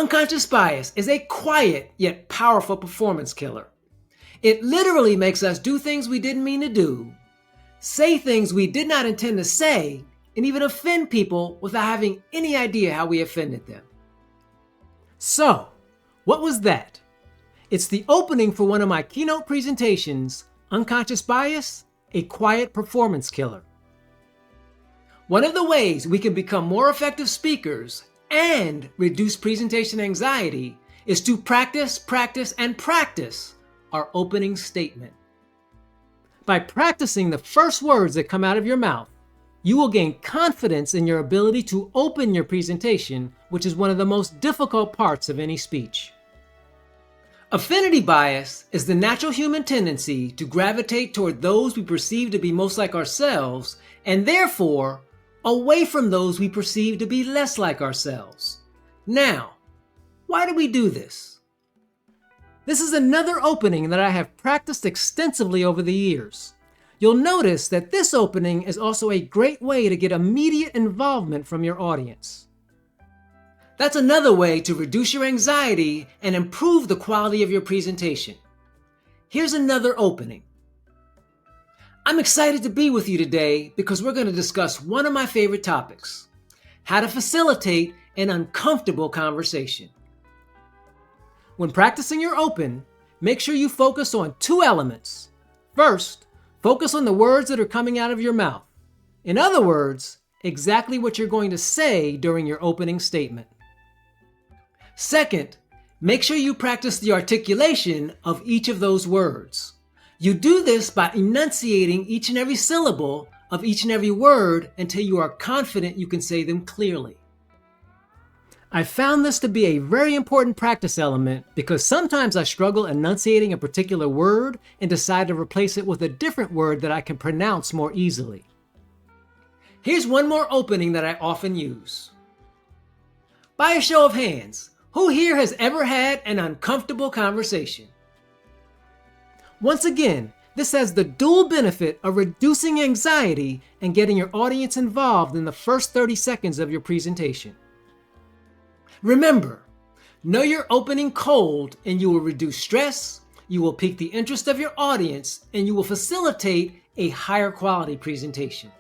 Unconscious bias is a quiet yet powerful performance killer. It literally makes us do things we didn't mean to do, say things we did not intend to say, and even offend people without having any idea how we offended them. So, what was that? It's the opening for one of my keynote presentations, Unconscious Bias, a Quiet Performance Killer. One of the ways we can become more effective speakers and reduce presentation anxiety is to practice, and practice our opening statement. By practicing the first words that come out of your mouth, you will gain confidence in your ability to open your presentation, which is one of the most difficult parts of any speech. Affinity bias is the natural human tendency to gravitate toward those we perceive to be most like ourselves, and therefore away from those we perceive to be less like ourselves. Now, why do we do this? This is another opening that I have practiced extensively over the years. You'll notice that this opening is also a great way to get immediate involvement from your audience. That's another way to reduce your anxiety and improve the quality of your presentation. Here's another opening. I'm excited to be with you today because we're going to discuss one of my favorite topics: how to facilitate an uncomfortable conversation. When practicing your open, make sure you focus on two elements. First, focus on the words that are coming out of your mouth. In other words, exactly what you're going to say during your opening statement. Second, make sure you practice the articulation of each of those words. You do this by enunciating each and every syllable of each and every word until you are confident you can say them clearly. I found this to be a very important practice element because sometimes I struggle enunciating a particular word and decide to replace it with a different word that I can pronounce more easily. Here's one more opening that I often use. By a show of hands, who here has ever had an uncomfortable conversation? Once again, this has the dual benefit of reducing anxiety and getting your audience involved in the first 30 seconds of your presentation. Remember, know your opening cold and you will reduce stress, you will pique the interest of your audience, and you will facilitate a higher quality presentation.